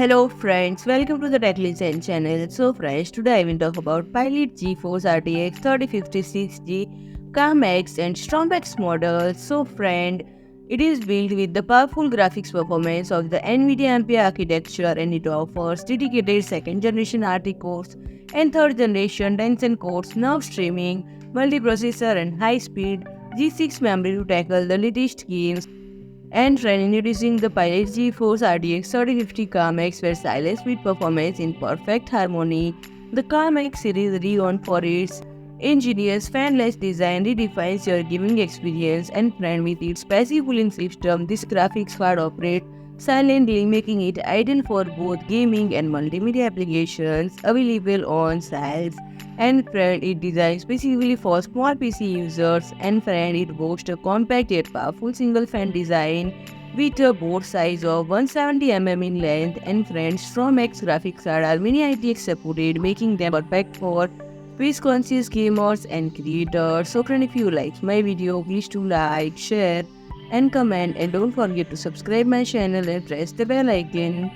Hello friends, welcome to the TechListen channel. So friends, today I will talk about Palit GeForce RTX 3050 KalmX and StormX model. So friend, it is built with the powerful graphics performance of the NVIDIA Ampere architecture, and it offers dedicated second generation RT cores and third generation Tensor Cores, now streaming, multiprocessor and high speed G6 memory to tackle the latest games. And introducing the Palit GeForce RTX 3050 KalmX, where silence with performance in perfect harmony. The KalmX series, renowned for its ingenious fanless design, redefines your gaming experience. And with its passive cooling system, this graphics card operates silently, making it ideal for both gaming and multimedia applications. Available on sales. And it designed specifically for small PC users. And it boasts a compact yet powerful single fan design with a board size of 170 in length. And StormX graphics card are Mini-ITX supported, making them perfect for space-conscious gamers and creators. So friend, if you like my video, please do like, share and comment, and don't forget to subscribe my channel and press the bell icon.